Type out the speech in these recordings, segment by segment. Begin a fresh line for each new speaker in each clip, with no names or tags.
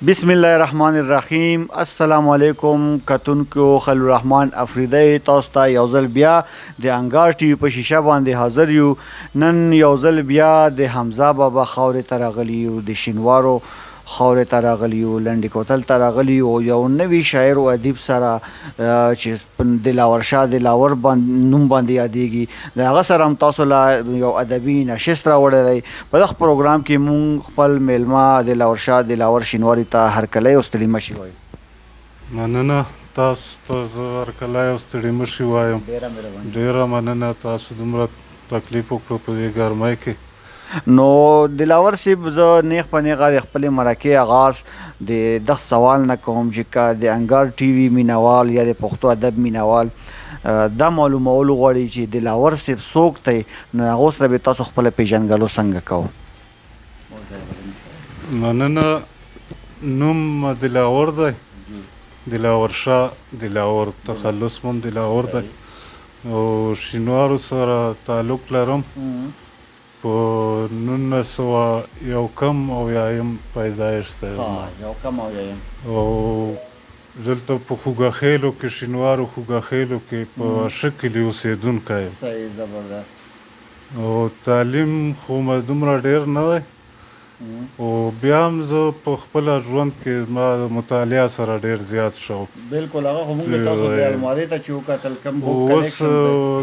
بسم الله الرحمن الرحیم. السلام علیکم کتونکو خلیل الرحمن افریدی تاسو ته یو ځل بیا د انګار ټي وي په شیشه باندې حاضر یو. نن یو ځل بیا د حمزه بابا خاورې ته راغلي یو، د شینوارو خاورې ته راغلي یو، لنډي کوتل ته راغلي یو. یو نوي شاعر او ادیب سره چې دلاور شاه دلاور نوم باندې یادېږي، د هغه سره هم تاسو له یو ادبي نشست راوړی دی. په دغه پروګرام کې مونږ خپل میلمه دلاور شاه دلاور شینواري ته هرکلی او ستړي مه شي وایو.
مننه تاسو ته زه هرکلی او ستړي مه شي وایم. ډېره مننه تاسو دومره تکلیف وکړو په دې ګرمۍ کې.
نو دلاور صاحب، زه نیغ په نیغه د خپلې مرکې آغاز د دغه سوال نه کوم چې که د انګار ټي وي مینوال یا د پښتو ادب مینوال دا معلومول غواړي چې دلاور صاحب څوک دی، نو هغو سره به تاسو خپله پیژنګلو څنګه کوو؟
مننه. نوم دلاور دی، دلاور شاه دلاور، تخلص مم دلاور دی او شینوارو سره تعلق لرم. په 1901 پیدایښت دی او دلته په خوږه کې شینوارو خوږه خیلو کې په شکل اوسېدونکی یم.
صحیح، زبردست.
او تعلیم خو مې دومره ډېر نه دی او بیا هم زه په خپله ژوند کې ما د مطالعه سره ډېر زیات شوق.
بلکل، هغه خو موږ تاسو د المارۍ ته چې وکتل کوم بوک
اوس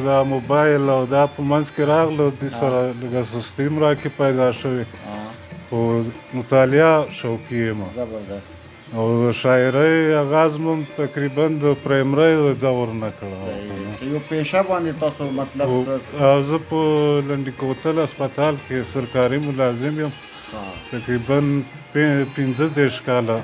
دا موبایل او دا په منځ کې راغله، دې سره لږه سستي هم راکې پیدا شوې، خو مطالعه شوقي یم.
زبردست.
او د شاعرۍ آغاز مو تقریبا د پرایمرۍ د دور نه کړی.
یو پیشه باندې تاسو مطلب
زه په لنډي کوتل هسپتال کې سرکاري ملازم یم. تقریبا 15 کاله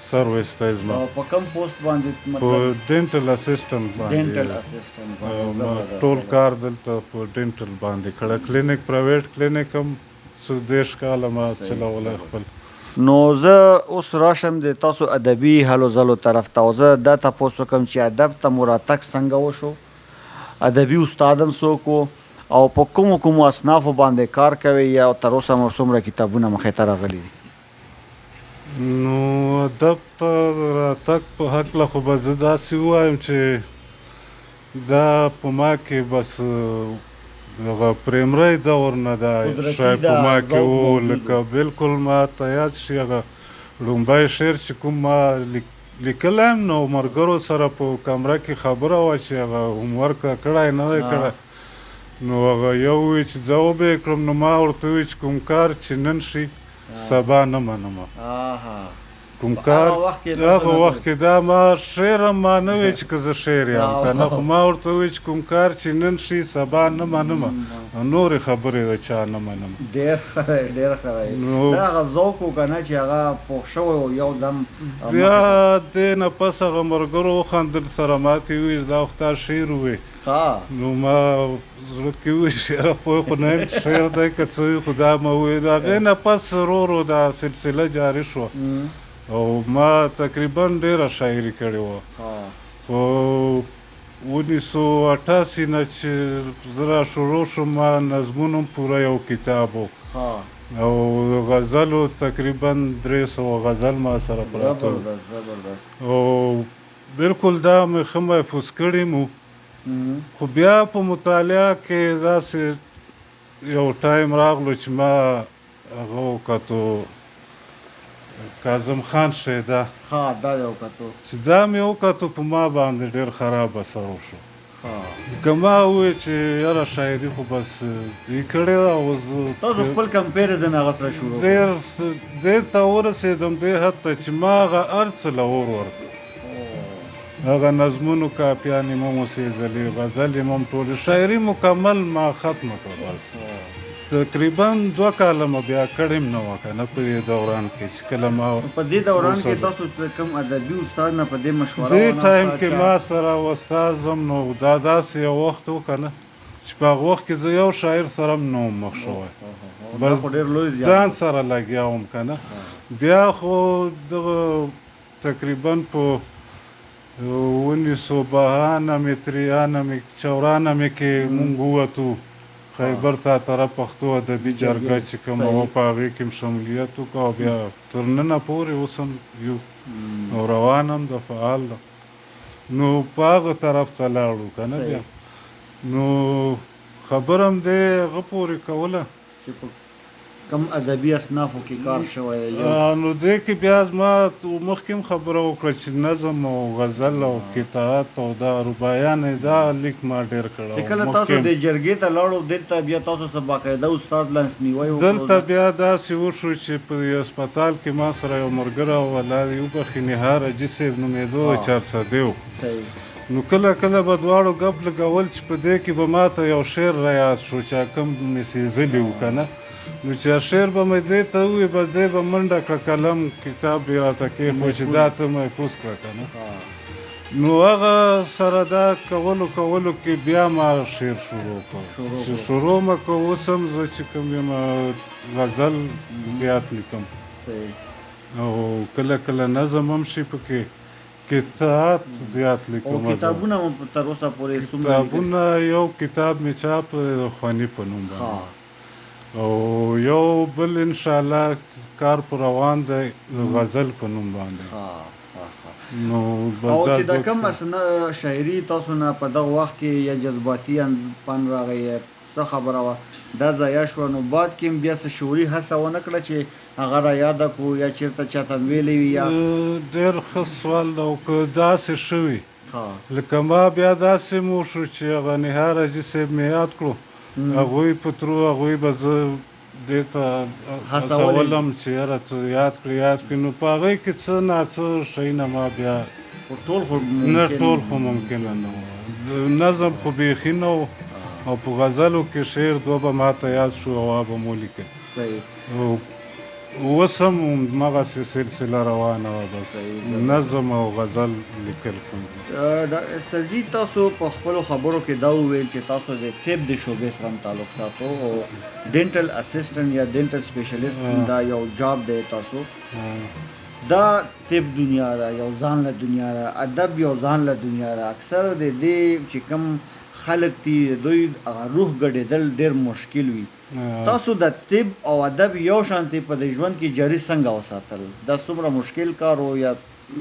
سروس دی زما.
په کوم پوسټ باندې؟
په ډینټل اسسټنټ باندې.
ډینټل اسسټنټ باندې
ټول کار دلته په ډینټل باندې کړی. کلینیک پرایویټ کلینیک هم 10 کاله ما چلولی خپل.
نو زه اوس راشم د تاسو ادبي هلو ځلو طرف ته، او زه دا تپوس وکړم چې ادب ته مو راتګ څنګه وشو، ادبي استاد هم څوک و، او په کومو اصنافو باندې کار کوي، یا تر اوسه مو څومره کتابونه مخې ته راغلي دي؟
نو ادب ته راتګ په هکله خو به زه داسې ووایم چې دا په ما کې بس دغه پریمرۍ دور نه دا شاید په ما کې و. لکه بلکل ما ته یاد شي هغه لومبی شعر چې کوم ما لیکلی یم، نو ملګرو سره په کمره کې خبره وه چې هغه هومورک کړی نه دی کړی، نو هغه یو وی چې زه وبه یې کړم، نو ما ورته وویل چې کوم کار چې نن شي سبا نه منم. کوم کار هغه وخت کې دا ما شعر هم ما نه وی چې که زه شعر یم که نه، خو ما ورته وویل چې کوم کار چې نن شي سبا نه منم، نورې خبرې د چا نه منم.
ډېر ښه دی، ډېر ښه دی. دا هغه ذوق و که نه چې هغه پوخ شوی و یو دم.
بیا دې نه پس هغه ملګرو وخندل سره ماته وویل دا خو تا شعر ووایې، نو ما زړه کې وویل شعر پوه خو نه یم چې شعر دی که څه، خو دا مې وویل. د هغې نه پس ورو ورو دا سلسله جاري شوه او ما تقریبا ډېره شاعري کړې وه. په 1988 نه چې زه را شروع شوم، ما نظمونو پوره یو کتاب و او غزلو تقریبا 300 غزل ما سره پراته او بلکل دا مې ښه محفوظ کړي مو. خو بیا په مطالعه کې داسې یو ټایم راغلو چې ما هغه وکتو کاظم خان شیدا،
دا یې وکتو
چې دا مې وکتو په ما باندې ډېر خراب اثر وشو. که ما وویل چې یاره شاعري خو بس دوی کړې ده، او زه
تاسو خپل کمپیریزن هغه سره شروع
ډېر دې ته ورسېدم، دې حد ته چې ما هغه هر څه له اور ورکړ. هغه نظمونو کاپیانې مم وسېځلې، غزلې مم ټولې، شاعري مکمل ما ختمه کړه. بس تقریبا 2 کاله مې بیا کړې هم نه وه که نه په دې دوران کې چې کله ما
په دې دوران کې تاسو کوم ادبي استاد نه په دې مشوره
دې ټایم کې ما سره استاد هم نو دا داسې یو وخت و که نه چې په هغه وخت کې زه یو شاعر سره هم نه وم مخ شوی، بس ځان سره لګیا وم که نه. بیا خو دغه تقریبا په 1992 93 کې مونږ ووتو خیبر ته طرف پښتو ادبي جرګه چې کومه وه په هغې کې م شمولیت وکړه او بیا تر ننه پورې اوس هم یو او روان هم ده فعال ده نو په هغه طرف ته لاړو که نه بیا نو خبره هم دی هغه پورې کوله
کم ادبي اصنافو کې کار شوی دی
نو دې کې بیا زما مخکې هم خبره وکړه چې نظم او غزل او قطاعت او دا رباعیانې دا لیک ما ډېر کړی
چې کله تاسو د جرګې ته لاړو دلته بیا تاسو څه باقاعده استاد لانسنیوی وکړو
دلته بیا داسې وشو چې په هسپتال کې ما سره یو ملګری او الله دې وبخښي نهار حاجي صاحب نومېدو د چارسدی و نو کله کله به دواړو ګپ لګول چې په دې کې به ما ته یو شعر را یاد شو چې کوم مې سېزلي و که نه نو چې شعر به مې دې ته ووایي بس دی به منډه کړه قلم کتاب یې راته کېښود چې دا ته محفوظ کړه که نه نو هغه سره دا کولو کې بیا ما شعر شروع کړ چې شروع مه که اوس هم زه چې کوم یم غزل زیات لیکم او کله کله نظم هم شي پکې قطاعت زیات لیکم
او کتابونه مو تر اوسه پورې
کتابونه یو کتاب مې چاپ د خواني په نوم باندې او یو بل انشاءالله کار پر روان دی غزل په نوم باندې نو
او چې دا کوم شاعري تاسو نه په دغه وخت کې یا جذباتي پن راغی څه خبره وه دا ضایع شوه نو بعد کې هم بیا څه شعوري هڅه ونه کړه چې هغه را یاده کړو یا چېرته چاته ویلی وي یا
ډېر ښه سوال ده او که داسې شوي لکه ما بیا داسې مو شو چې هغه نهار حاجي صاحب مې یاد کړو هغوی په ترو هغوی به زه دې ته هڅولم چې یاره څه یاد کړي نو په هغوی کې څه ناڅه شیونه ما بیا نه ټول خو ممکنه نه و نظم خو بیخي نه و او په غزلو کې شعر دوه به ما ته یاد شو او هغه به مو لیکل اوس هم همغسې سلسله روانه وه بس نظم او غزل لیکل کوم
سرجي تاسو په خپلو خبرو کې دا وویل چې تاسو د طب د شعبې سره هم تعلق ساتو او ډینټل اسسټنټ یا ډینټل سپیشلیسټ دا یو جاب دی تاسو دا طب دنیا ده یو ځان له دنیا ده ادب یو ځان له دنیا ده اکثر د دې چې کوم خلک دي دوی روح ګډېدل ډېر مشکل وي تاسو د طب او ادب یو شانتې په د ژوند کې جاري څنګه وساتل دا څومره مشکل کار و یا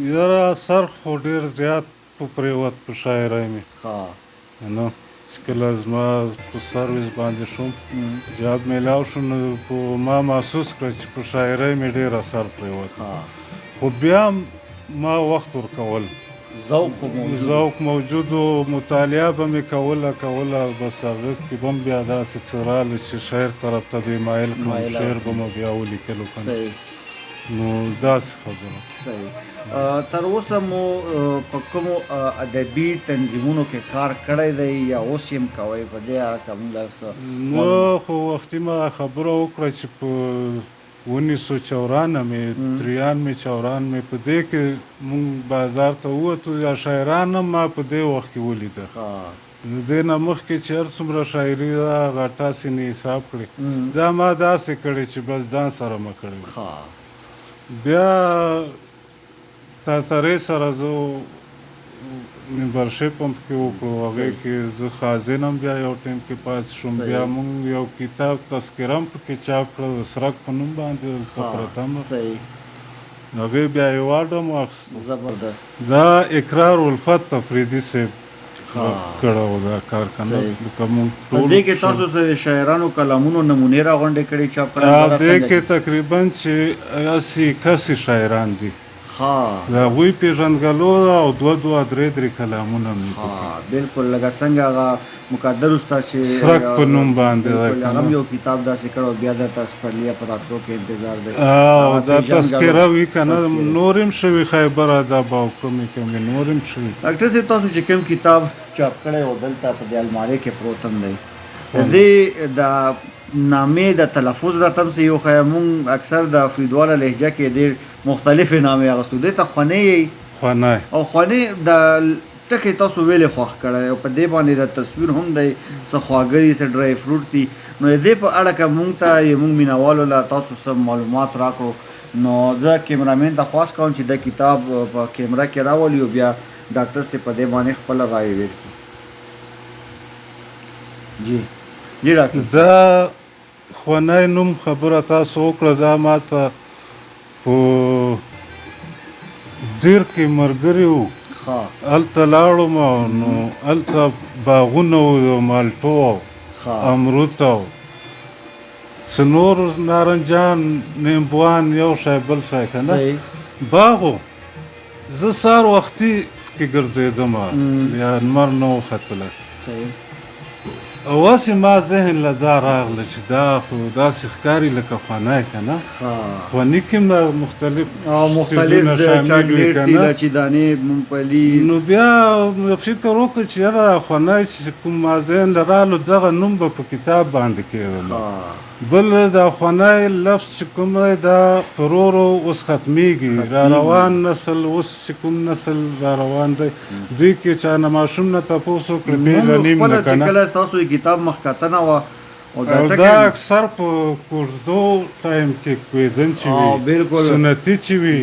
یاره اثر خو ډېر زیات په پرېوت په شاعرۍ مې نو چې کله زما په سرویس باندې شوم جاب میلاو شو نو په ما محسوس کړه چې په شاعرۍ مې ډېر اثر پرېوت خو بیا ما وخت ورکول ذوق موجود و مطالعه به مې کوله بس هغه کې به هم بیا داسې څه راغله چې شعر طرف ته به یې مایل کړم شعر به مو بیا ولیکلو که نه نو داسې خبره
تر اوسه مو په کومو ادبي تنظیمونو کې کار کړی دی یا اوس یې هم کوئ په دې اړه که موږ
نو خو وختي ما خبره وکړه چې په 1954 مې تریان مې چوران مې په دې کې مونږ بازار ته ووتو یا شاعران هم ما په دې وخت کې ولیده د دې نه مخکې چې هر څومره شاعري ده هغه تاسې نه حساب کړې دا ما داسې کړې چې بس ځان سره مه کړې بیا ترې سره زه ممبرشپ هم پکې وکړو هغې کې زه خازن هم بیا یو ټایم کې پاتې شوم بیا مونږ یو کتاب تذکره هم پکې چاپ کړه د سرک په نوم باندې دلته پرته مه هغې بیا ایوارډ هم واخیستو دا اقرار الفت تفریدي صاحب کړی و دا کار که نه لکه مونږ ټول
دې کې تاسو د شاعرانو کلامونو نمونې راغونډې کړې چاپ کړه
دې کې تقریبا چې 80 شاعران دي د هغوی پېژندګلو او دوه درې کلامونه مې
بلکل لکه څنګه هغه مقدر استاد چې
سرک په نوم باندې
هغه هم یو کتاب داسې کړی بیا درته سپرلیه په راتلو کې انتظار دی
دا تذکره وي که نه نور هم شوي خیبر ادب او کومې نور هم شوي
ډاکټر صاحب تاسو چې کوم کتاب چاپ کړی و دلته په دې المارۍ کې پروت هم دی دې د نامې د تلفظ راته هم څه یو ښایه مونږ اکثر د فریدواله لهجه کې ډېر مختلفې نامې اخیستو دې ته خونۍ او خونۍ د ټکي تاسو ویلې خوښ کړی او په دې باندې د تصویر هم دی څه خواږه دي څه ډرای فروټ دي نو د دې په اړه که مونږ ته مونږ مینوالو له تاسو څه معلومات راکړو نو زه کیمرامین ته خواست کوم چې د کتاب په کیمره کې راولي او بیا ډاکټر صاحب په دې باندې خپله رایې ورکړي جی جی ډاکټر
دا خونی نوم خبره تاسو وکړه دا ماته په دیر کې ملګري وو هلته لاړم نو هلته باغونه وو د مالټو او امرود او څه نور نارنجان نیمبوان یو شی بل شی که نه باغ و زه سهار وختي کې ګرځېدم بیا لمر نه و ختلی اواسې ما ذهن له دا راغله چې دا خو داسې ښکاري لکه خونی که نه خوني کې مختلف څیزونه شامل وي که نه نو بیا فکر وکړه چې یاره خونی چې کوم ما ذهن له راغلو دغه نوم به په کتاب باندې کېدلو بل دا خونی لفظ چې کوم دی دا پر ورو اوس ختمیږي را روان نسل اوس چې کوم نسل را روان دی دوی کې چا نه ماشوم نه تپوس وکړه پېژني م نه که نه
کتاب مخکتنه وه
او دا اکثر په کوژدو ټایم کې کویدن چې وي سنتي چې وي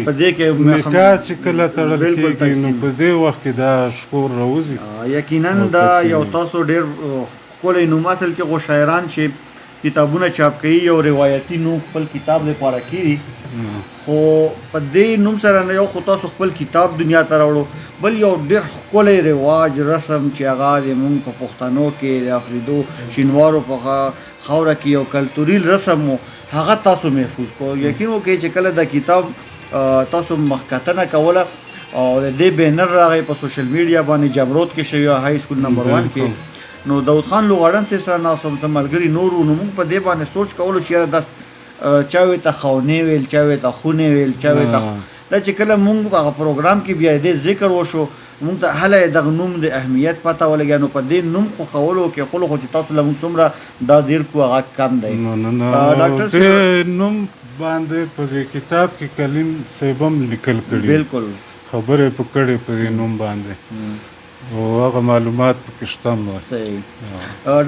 نکاح چې کله تړل کېږي نو په دې وخت کې دا شکور راوځي
یقینا دا یو تاسو ډېر ښکلی نوم اصل کې خو شاعران چې کتابونه چاپ کوي یو روایتي نوم خپل کتاب لپاره کړي خو په دې نوم سره نه یو خو تاسو خپل کتاب دنیا ته راوړو بل یو ډېر ښکلی رواج رسم چې هغه د مونږ په پښتنو کې د افریدو شینوارو په خاوره کې یو کلتوري رسم و هغه تاسو محفوظ کړو یقین وکړئ چې کله د کتاب تاسو مخکتنه کوله او د دې بینر راغی په سوشل میډیا باندې جبروت کې شوی های سکول نمبر 1 کې نو داود خان لوغړن سره ناس هم ملګري نور نو موږ په دې باندې سوچ کولو چې دا چاوي ته خونې ویل چاوي ته خونه ویل چاوي ته دا چې کله موږ هغه پروګرام کې بیا دې ذکر وشو موږ ته هله د نوم د اهمیت پته ولګیا نو په دې نوم خو خولو کې خو چې تاسو له موږ څومره دا ډیر کو هغه کم دی
ډاکټر صاحب نوم باندې په کتاب کې کلیم سیبم لیکل کړي
بالکل
خبره پکړې په نوم باندې او هغه معلومات پکې شته
صحیح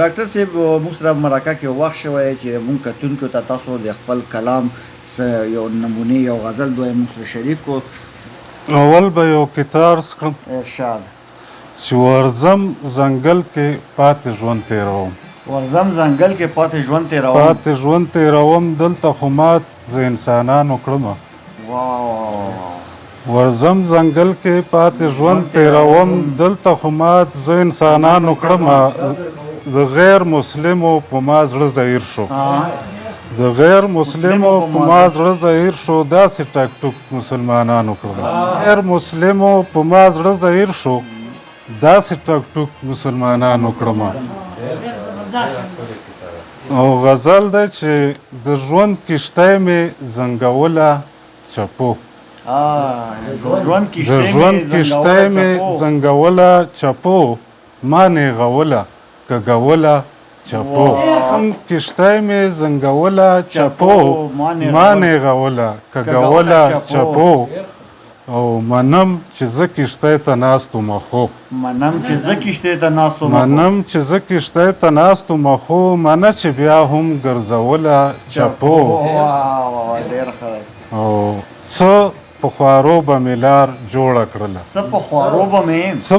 ډاکټر صاحب موږ سره مرکه کې وخت شوی چې موږ کتونکو ته تاسو د خپل کلام یو نمونه یو غزل دوی موږ سره شریک کو
اول به یو کتار سکړم
ارشاد
چې ورځم ځنګل کې پاتې ژوند تېروم
ورځم ځنګل کې پاتې ژوند
تېروم دلته خو مات زه انسانانو کړمه ورځم ځنګل کې پاتې ژوند تېروم دلته خو مات زه انسانانو کړمه د غیر مسلمو په ما زړه ظاهر شو د غیر مسلمو په ما زړه ظاهر شو داسې ټک ټوک مسلمانانو کړمه غیر مسلمو په ما زړه ظاهر شو داسې ټک ټوک مسلمانانو کړمه او غزل دی چې د ژوند کښتۍ مې زنګوله چپو د ژوند کښتۍ مې زنګوله چپو ما نیغوله کږوله چپو کښتۍ مې زنګوله چپو ما نیغوله کږوله چپو او منم چې زه کښتۍ ته ناست وم خو منم چې زه کښتۍ ته ناست وم خو منه چې بیا هم ګرځوله چپو او څه په خوارو به مې لار جوړه کړله څه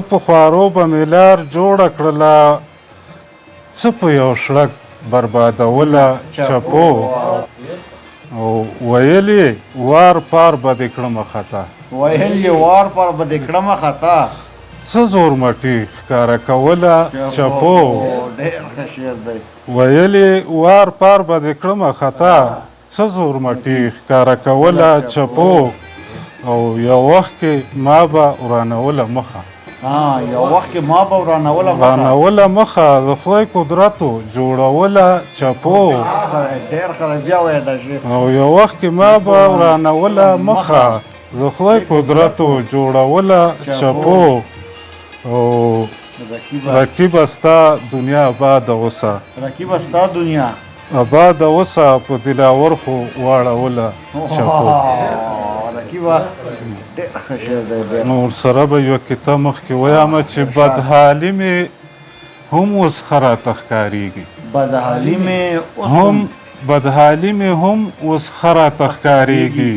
په خوارو به مې لار جوړه کړله څه په یو شړک بربادوله چپو او ویل یې وار پار به دې کړمه خطا څه زور مټي ښکاره کوله چپو ویل یې وار پار به دې کړمه خطا څه زور مټي ښکاره کوله چپو او یو وخت کې ما به ورانوله مخه د خدای قدرتو جوړوله چپو او یو وخت کې ما به ورانوله مخه د خدای قدرتو جوړوله چپو او رقیبه ستا دنیا آباده اوسه په دلاور خو واړوله چپو نور سره به یوه کیسه مخکې ویمه چې بدحالي مې هم اوس ښه راته ښکارېږي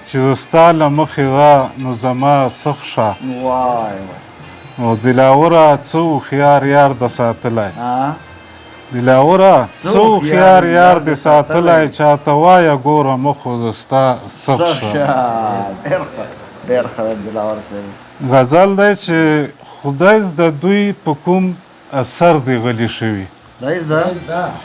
چې ستا له مخې ده نو زما سخ شه او دلاوره څه هوښیار یار د ساتلی دلاوره څو خيار یار دې ساتلی چاته وایه ګوره مخو د ستا سخ شه
ډېر ښه دلاور صاحب
غزل دی چې خدای د دوی په کوم اثر دی غلی شوي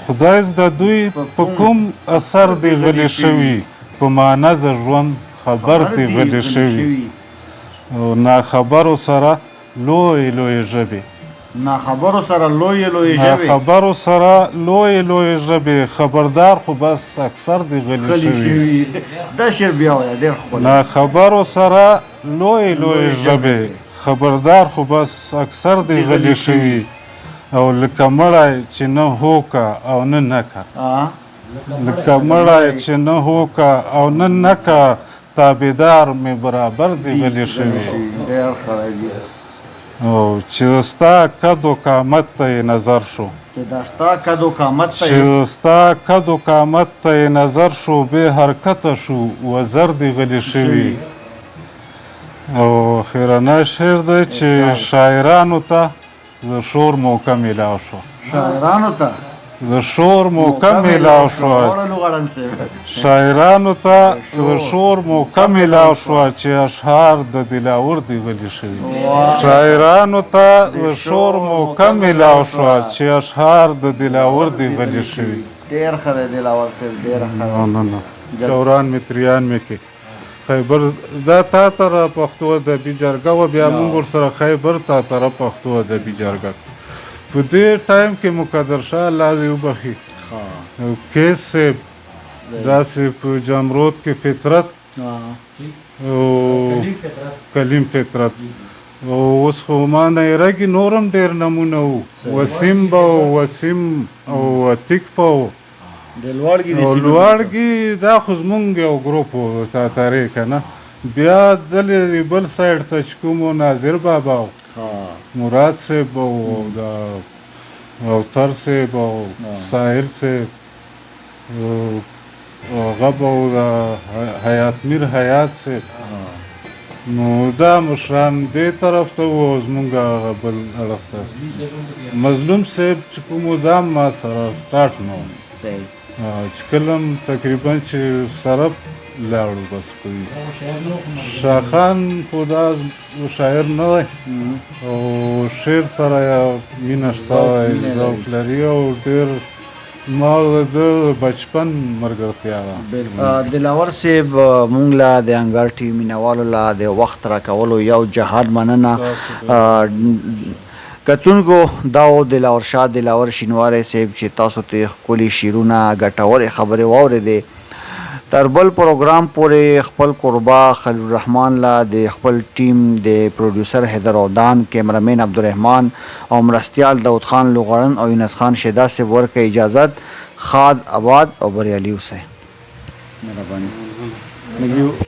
خدای د دوی په کوم اثر دی غلی شوي په معنا د ژوند خبر دی غلی شوي او ناخبرو سره لوی لوی ژبې
ناخبرو سره لوی لوی ژبې
ناخبرو سره لوی لوی ژبې خبردار خو بس اکثر دی غلی شوي
دا شعر بیا وایه ډېر ښکلی
ناخبرو سره لوی لوی ژبې خبردار خو بس اکثر دی غلی شوي او لکه مړی چې نه هوکه او نه نکه لکه مړی چې نه هوکه او نه نکه تابعدار مې برابر دی غلی شوي او چې ستا قد و قامت ته یې نظر شو
چې ستا قد و قامت
ته یې نظر شو بې حرکته شو وزر دی غلی شوي او خیرانه شعر دی چې شاعرانو ته د شور موقع میلاو شو د شور موقع میلاو شو شاعرانو ته د شور موقع میلاو شو چې اشعار د دلاور دی غلی شوي شاعرانو ته د شور موقع میلاو شو چې اشعار د دلاور دی غلی شوي
ډېر ښه دی دلاور صاحب ډېر ښه
چوران مې تریان مې کې خیبر دا تا ته پښتو ادبي جرګه وه بیا موږ ورسره خیبر تا ته پښتو ادبي جرګه په دې ټایم کې مقدر شاه الله دې وبخي کیس صاحب داسې په جمرود کې فطرت او کلیم فطرت او اوس خو ما نه رګي نورم ډېر نمونه وو وسیم به وسیم او عتیق به و او لوړګي دا خو زمونږ یو ګروپ و تاتارې که نه بیا دلې بل سایډ ته چې کوم و ناظر بابا و مراد صاحب به و دا اوتر صاحب او ساحر صاحب هغه به و دا حیات میر حیات صاحب نو دا مشران دې طرف ته و او زمونږ هغه بل اړخ ته مظلوم صاحب چې کوم و دا ما سره سټارټ نه و چې کله تقریبا چې سره لاړو بس کوي شاخان خو دا شاعر نه دی او شعر سره مینه شته ذوق لري او ډېر ما د بچپن ملګرتیا ده
دلاور صاحب مونږ له د انګار ټي وي مینهوالو له د وخت راکولو یو جهاد مننه کتونکو دا و دلاور شاه دلاور شینواری صاحب چې تاسو ته ښکلي شعرونه ګټورې خبرې واورېدې تر بل پروګرام پورې خپل قربا خلیل الرحمن لا د خپل ټیم د پروډوسر حیدر اودان کیمرامین عبدالرحمن او مرستیال داود خان لغړن او یونس خان شیدا سے ورکه اجازت خاد آباد او بریالی اوسئ مهرباني